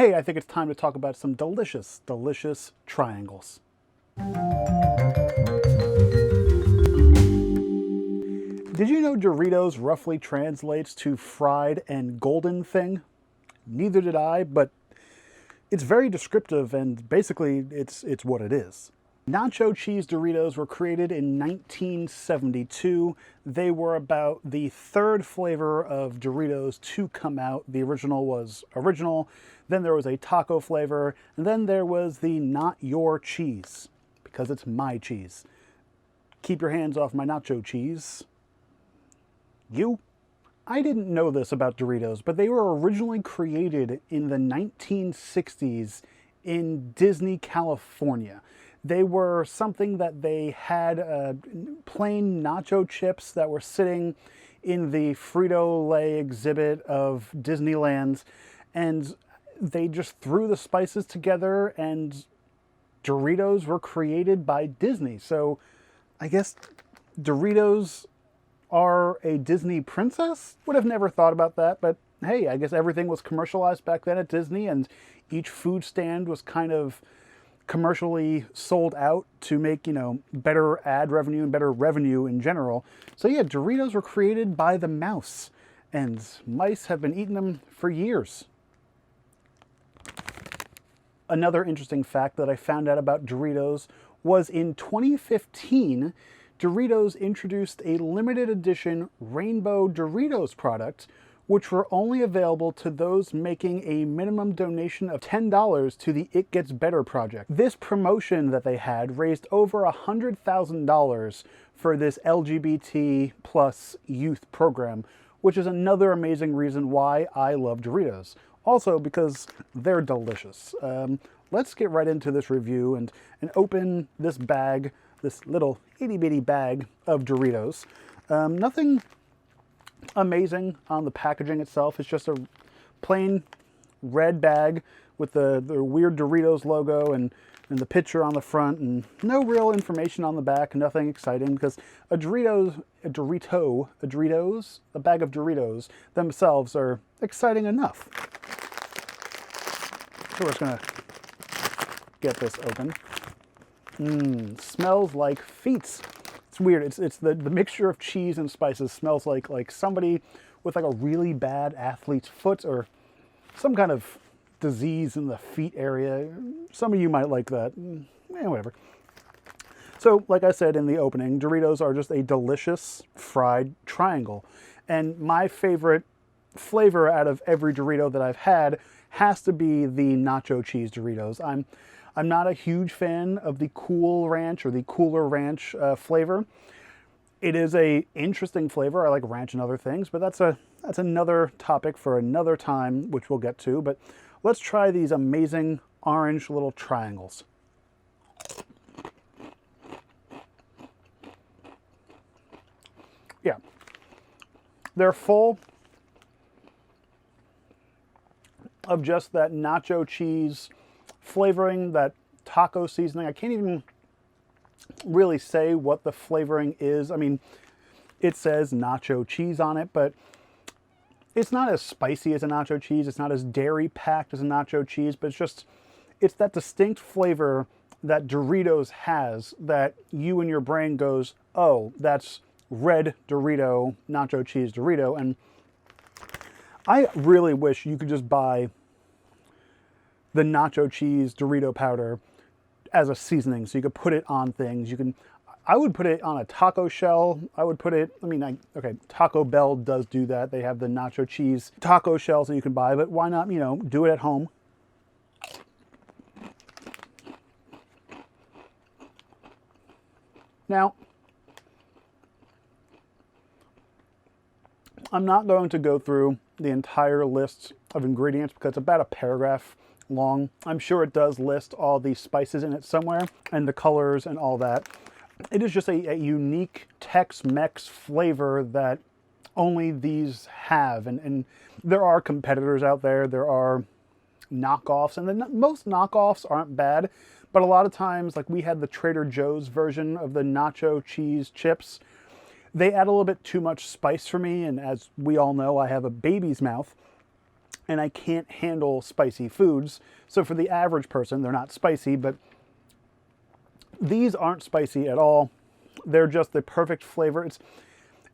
hey, I think it's time to talk about some delicious, delicious triangles. Did you know Doritos roughly translates to fried and golden thing? Neither did I, but it's very descriptive and basically it's what it is. Nacho Cheese Doritos were created in 1972. They were about the third flavor of Doritos to come out. The original was original, then there was a taco flavor, and then there was the not your cheese, because it's my cheese. Keep your hands off my nacho cheese. You? I didn't know this about Doritos, but they were originally created in the 1960s in Disney, California. They were something that they had plain nacho chips that were sitting in the Frito-Lay exhibit of Disneyland, and they just threw the spices together and Doritos were created by Disney. So I guess Doritos are a Disney princess? Would have never thought about that, but hey, I guess everything was commercialized back then at Disney and each food stand was kind of commercially sold out to make, better ad revenue and better revenue in general. So yeah, Doritos were created by the mouse and mice have been eating them for years. Another interesting fact that I found out about Doritos was in 2015, Doritos introduced a limited edition Rainbow Doritos product, which were only available to those making a minimum donation of $10 to the It Gets Better project. This promotion that they had raised over $100,000 for this LGBT plus youth program, which is another amazing reason why I love Doritos. Also because they're delicious. Let's get right into this review and open this bag, this little itty bitty bag of Doritos. Nothing amazing on the packaging itself. It's just a plain red bag with the weird Doritos logo and the picture on the front, and no real information on the back, nothing exciting, because a bag of Doritos themselves are exciting enough. So we're just gonna get this open. Smells like feet. It's weird. It's the mixture of cheese and spices smells like somebody with like a really bad athlete's foot or some kind of disease in the feet area. Some of you might like that. Whatever. So, like I said in the opening, Doritos are just a delicious fried triangle. And my favorite flavor out of every Dorito that I've had has to be the Nacho Cheese Doritos. I'm not a huge fan of the Cool Ranch or the Cooler Ranch flavor. It is a interesting flavor. I like ranch and other things, but that's another topic for another time, which we'll get to. But let's try these amazing orange little triangles. Yeah, they're full of just that nacho cheese flavoring, that taco seasoning. I can't even really say what the flavoring is. I mean, it says nacho cheese on it, but it's not as spicy as a nacho cheese. It's not as dairy packed as a nacho cheese, but it's that distinct flavor that Doritos has that you in your brain goes, oh, that's red Dorito, nacho cheese Dorito. And I really wish you could just buy the nacho cheese Dorito powder as a seasoning, so you could put it on things. I would put it on a taco shell. I would put it, okay, Taco Bell does do that. They have the nacho cheese taco shells that you can buy, but why not, do it at home? Now, I'm not going to go through the entire list of ingredients because it's about a paragraph long. I'm sure it does list all the spices in it somewhere and the colors and all that. It is just a unique Tex-Mex flavor that only these have. And there are competitors out there. There are knockoffs, and most knockoffs aren't bad, but a lot of times, like we had the Trader Joe's version of the nacho cheese chips, they add a little bit too much spice for me, and as we all know, I have a baby's mouth. and I can't handle spicy foods. So for the average person, they're not spicy, but these aren't spicy at all. They're just the perfect flavor.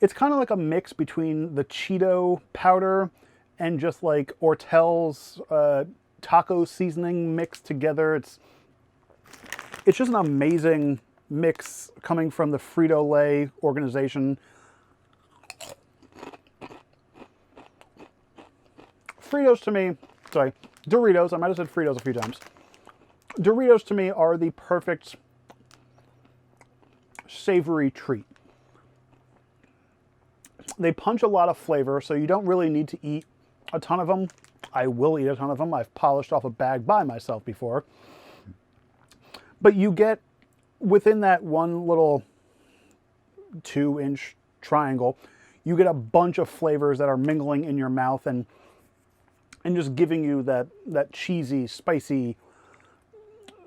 It's kind of like a mix between the Cheeto powder and just like Ortel's taco seasoning mixed together. It's just an amazing mix coming from the Frito-Lay organization. Fritos to me, sorry, Doritos, I might have said Fritos a few times. Doritos to me are the perfect savory treat. They punch a lot of flavor, so you don't really need to eat a ton of them. I will eat a ton of them. I've polished off a bag by myself before. But you get, within that one little 2-inch triangle, you get a bunch of flavors that are mingling in your mouth and just giving you that cheesy, spicy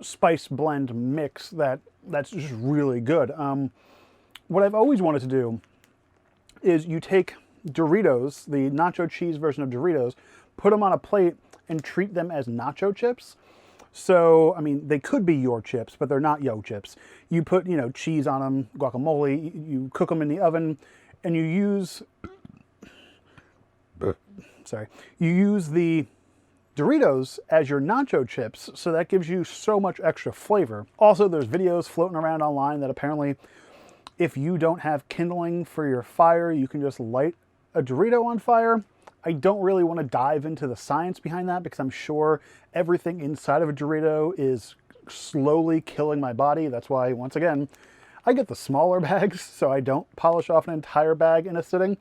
spice blend mix that's just really good. What I've always wanted to do is you take Doritos, the nacho cheese version of Doritos, put them on a plate and treat them as nacho chips. So, I mean, they could be your chips, but they're not yo chips. You put, cheese on them, guacamole, you cook them in the oven, and you use the Doritos as your nacho chips, so that gives you so much extra flavor. Also, there's videos floating around online that apparently if you don't have kindling for your fire, you can just light a Dorito on fire. I don't really want to dive into the science behind that because I'm sure everything inside of a Dorito is slowly killing my body. That's why, once again, I get the smaller bags so I don't polish off an entire bag in a sitting,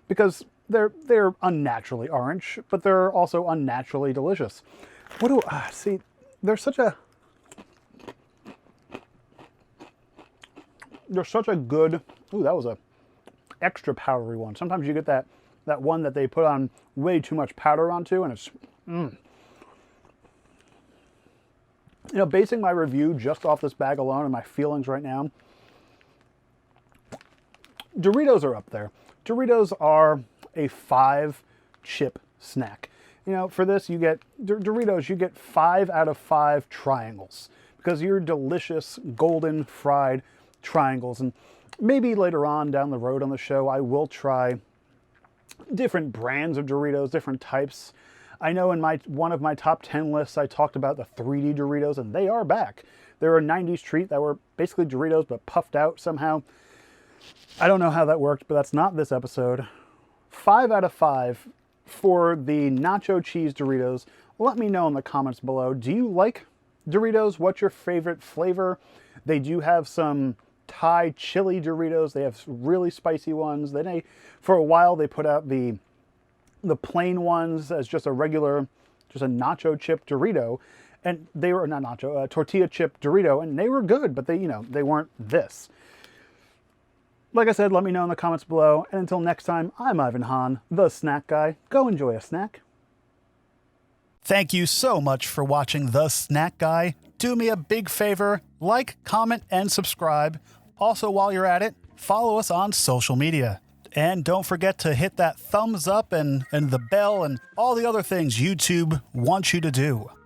because they're unnaturally orange, but they're also unnaturally delicious. See, they're such a good, that was a extra powdery one. Sometimes you get that one that they put on way too much powder onto, and it's, basing my review just off this bag alone and my feelings right now, Doritos are up there. Doritos are a 5-chip snack. For this, you get Doritos, you get 5 out of 5 triangles because you're delicious golden fried triangles. And maybe later on down the road on the show, I will try different brands of Doritos, different types. I know in one of my top 10 lists, I talked about the 3D Doritos, and they are back. They're a 90s treat that were basically Doritos, but puffed out somehow. I don't know how that worked, but that's not this episode. 5 out of 5 for the Nacho Cheese Doritos. Let me know in the comments below. Do you like Doritos? What's your favorite flavor? They do have some Thai chili Doritos. They have really spicy ones. Then for a while, they put out the plain ones as just a nacho chip Dorito. And they were not nacho, tortilla chip Dorito, and they were good, but they weren't this. Like I said, let me know in the comments below. And until next time, I'm Ivan Hahn, the Snack Guy. Go enjoy a snack. Thank you so much for watching The Snack Guy. Do me a big favor, like, comment, and subscribe. Also, while you're at it, follow us on social media. And don't forget to hit that thumbs up and the bell and all the other things YouTube wants you to do.